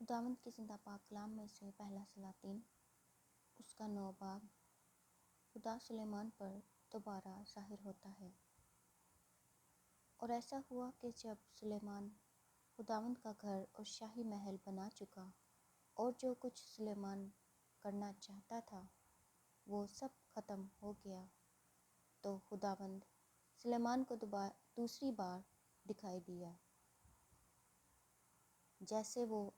خداوند کی زندہ پاک کلام میں سے پہلا سلاطین اس کا 9 باب۔ خدا سلیمان پر دوبارہ ظاہر ہوتا ہے۔ اور ایسا ہوا کہ جب سلیمان خداوند کا گھر اور شاہی محل بنا چکا اور جو کچھ سلیمان کرنا چاہتا تھا وہ سب ختم ہو گیا، تو خداوند سلیمان کو دوسری بار دکھائی دیا، جیسے وہ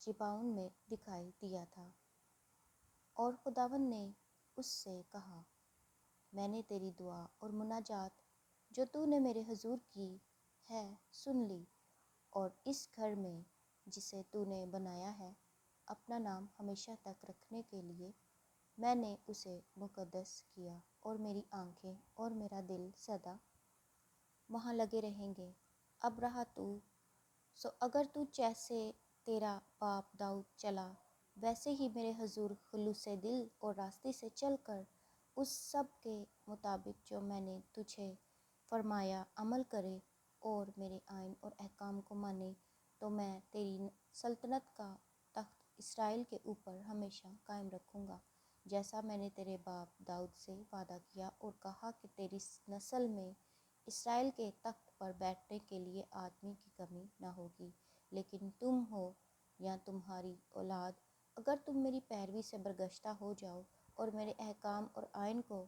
جباؤن میں دکھائی دیا تھا۔ اور خداوند نے اس سے کہا، میں نے تیری دعا اور مناجات جو تو نے میرے حضور کی ہے سن لی، اور اس گھر میں جسے تو نے بنایا ہے اپنا نام ہمیشہ تک رکھنے کے لیے میں نے اسے مقدس کیا، اور میری آنکھیں اور میرا دل سدا وہاں لگے رہیں گے۔ اب رہا تو سو اگر تو جیسے تیرا باپ داؤد چلا ویسے ہی میرے حضور خلوص دل اور راستے سے چل کر اس سب کے مطابق جو میں نے تجھے فرمایا عمل کرے اور میرے آئین اور احکام کو مانے، تو میں تیری سلطنت کا تخت اسرائیل کے اوپر ہمیشہ قائم رکھوں گا، جیسا میں نے تیرے باپ داؤد سے وعدہ کیا اور کہا کہ تیری نسل میں اسرائیل کے تخت پر بیٹھنے کے لیے آدمی کی کمی نہ ہوگی۔ لیکن تم ہو یا تمہاری اولاد، اگر تم میری پیروی سے برگشتہ ہو جاؤ اور میرے احکام اور آئین کو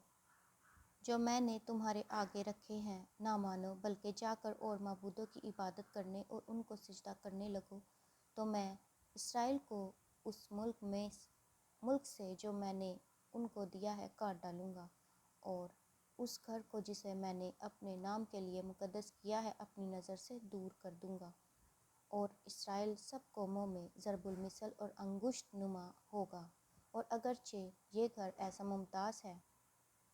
جو میں نے تمہارے آگے رکھے ہیں نہ مانو، بلکہ جا کر اور معبودوں کی عبادت کرنے اور ان کو سجدہ کرنے لگو، تو میں اسرائیل کو اس ملک سے جو میں نے ان کو دیا ہے کاٹ ڈالوں گا، اور اس گھر کو جسے میں نے اپنے نام کے لیے مقدس کیا ہے اپنی نظر سے دور کر دوں گا، اور اسرائیل سب قوموں میں ضرب المثل اور انگشت نما ہوگا۔ اور اگرچہ یہ گھر ایسا ممتاز ہے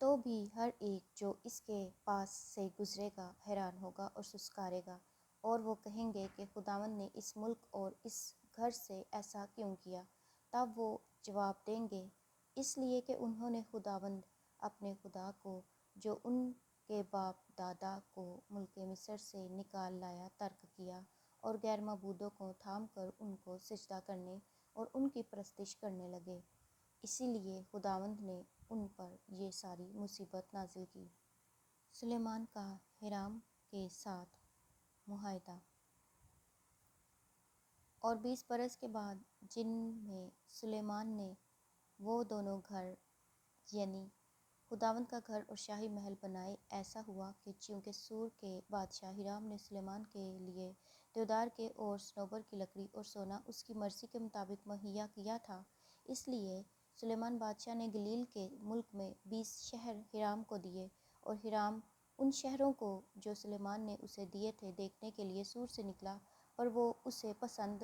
تو بھی ہر ایک جو اس کے پاس سے گزرے گا حیران ہوگا اور سسکارے گا، اور وہ کہیں گے کہ خداوند نے اس ملک اور اس گھر سے ایسا کیوں کیا؟ تب وہ جواب دیں گے، اس لیے کہ انہوں نے خداوند اپنے خدا کو جو ان کے باپ دادا کو ملک مصر سے نکال لایا ترک کیا، اور غیر معبودوں کو تھام کر ان کو سجدہ کرنے اور ان کی پرستش کرنے لگے، اسی لیے خداوند نے ان پر یہ ساری مصیبت نازل کی۔ سلیمان کا ہیرام کے ساتھ معاہدہ۔ اور 20 برس کے بعد جن میں سلیمان نے وہ دونوں گھر یعنی خداوند کا گھر اور شاہی محل بنائے، ایسا ہوا کہ چونکہ سور کے بادشاہ ہیرام نے سلیمان کے لیے دیودار کے اور صنوبر کی لکڑی اور سونا اس کی مرضی کے مطابق مہیا کیا تھا، اس لیے سلیمان بادشاہ نے گلیل کے ملک میں 20 شہر ہیرام کو دیے، اور ہیرام ان شہروں کو جو سلیمان نے اسے دیے تھے دیکھنے کے لیے سور سے نکلا، اور وہ اسے پسند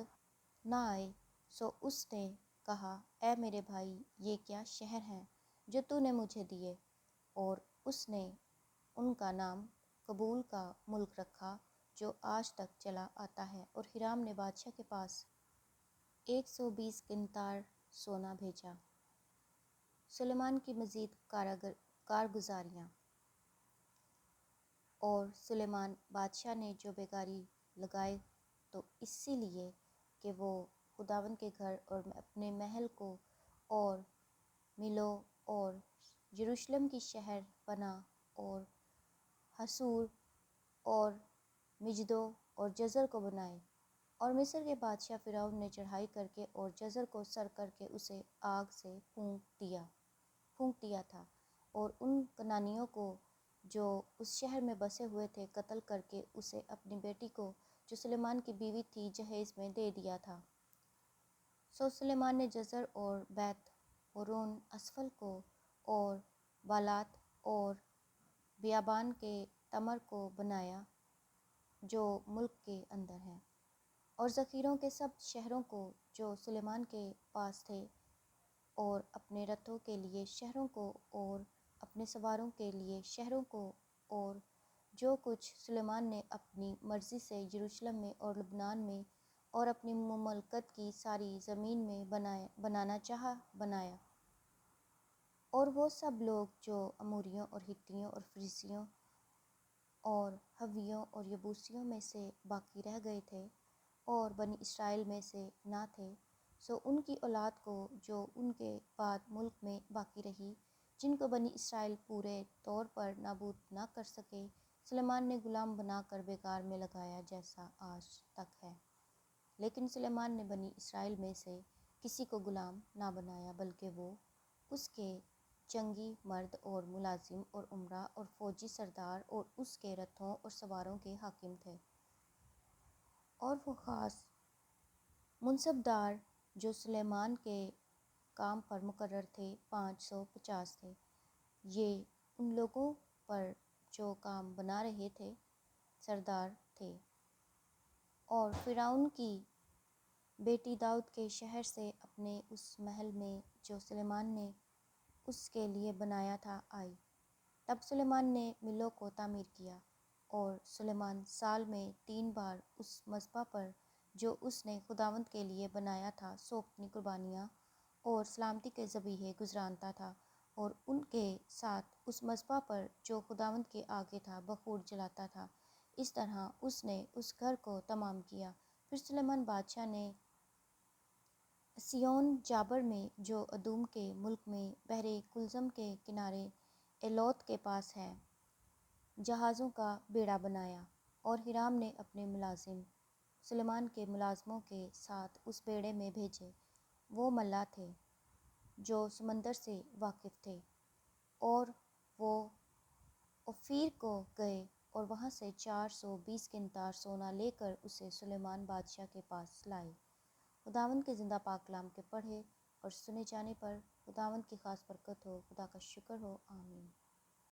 نہ آئے، سو اس نے کہا، اے میرے بھائی، یہ کیا شہر ہیں جو تو نے مجھے دیے؟ اور اس نے ان کا نام قبول کا ملک رکھا جو آج تک چلا آتا ہے۔ اور ہیرام نے بادشاہ کے پاس 120 قنطار سونا بھیجا۔ سلیمان کی مزید کارگزاریاں۔ اور سلیمان بادشاہ نے جو بیگاری لگائے تو اسی لیے کہ وہ خداوند کے گھر اور اپنے محل کو اور ملو اور یروشلم کی شہر پناہ اور حصور اور مجدو اور جزر کو بنائے۔ اور مصر کے بادشاہ فرعون نے چڑھائی کر کے اور جزر کو سر کر کے اسے آگ سے پھونک دیا تھا، اور ان کنانیوں کو جو اس شہر میں بسے ہوئے تھے قتل کر کے اسے اپنی بیٹی کو جو سلیمان کی بیوی تھی جہیز میں دے دیا تھا۔ سو سلیمان نے جزر اور بیت ہورون اسفل کو اور بالات اور بیابان کے تمر کو بنایا جو ملک کے اندر ہیں، اور ذخیروں کے سب شہروں کو جو سلیمان کے پاس تھے، اور اپنے رتھوں کے لیے شہروں کو اور اپنے سواروں کے لیے شہروں کو، اور جو کچھ سلیمان نے اپنی مرضی سے یروشلم میں اور لبنان میں اور اپنی مملکت کی ساری زمین میں بنانا چاہا بنایا۔ اور وہ سب لوگ جو اموریوں اور ہتیوں اور فرزیوں اور حویوں اور یبوسیوں میں سے باقی رہ گئے تھے، اور بنی اسرائیل میں سے نہ تھے، سو ان کی اولاد کو جو ان کے بعد ملک میں باقی رہی، جن کو بنی اسرائیل پورے طور پر نابود نہ کر سکے، سلیمان نے غلام بنا کر بیکار میں لگایا، جیسا آج تک ہے۔ لیکن سلیمان نے بنی اسرائیل میں سے کسی کو غلام نہ بنایا، بلکہ وہ اس کے جنگی مرد اور ملازم اور امراء اور فوجی سردار اور اس کے رتھوں اور سواروں کے حاکم تھے، اور وہ خاص منصبدار جو سلیمان کے کام پر مقرر تھے 550 تھے۔ یہ ان لوگوں پر جو کام بنا رہے تھے سردار تھے، اور فرعون کی بیٹی داؤد کے شہر سے اپنے اس محل میں جو سلیمان نے اس کے لیے بنایا تھا آئی۔ تب سلیمان نے ملوں کو تعمیر کیا، اور سلیمان سال میں 3 بار اس مذبح پر جو اس نے خداوند کے لیے بنایا تھا سو اپنی قربانیاں اور سلامتی کے ذبیحے گزرانتا تھا، اور ان کے ساتھ اس مذبح پر جو خداوند کے آگے تھا بخور جلاتا تھا۔ اس طرح اس نے اس گھر کو تمام کیا۔ پھر سلیمان بادشاہ نے سیون جابر میں جو ادوم کے ملک میں بحر کلزم کے کنارے ایلوت کے پاس ہے، جہازوں کا بیڑا بنایا، اور ہیرام نے اپنے ملازم سلیمان کے ملازموں کے ساتھ اس بیڑے میں بھیجے۔ وہ ملاح تھے جو سمندر سے واقف تھے، اور وہ اوفیر کو گئے اور وہاں سے 420 قنطار سونا لے کر اسے سلیمان بادشاہ کے پاس لائے۔ خداوند کے زندہ پاک کلام کے پڑھے اور سنے جانے پر خداوند کی خاص برکت ہو۔ خدا کا شکر ہو، آمین۔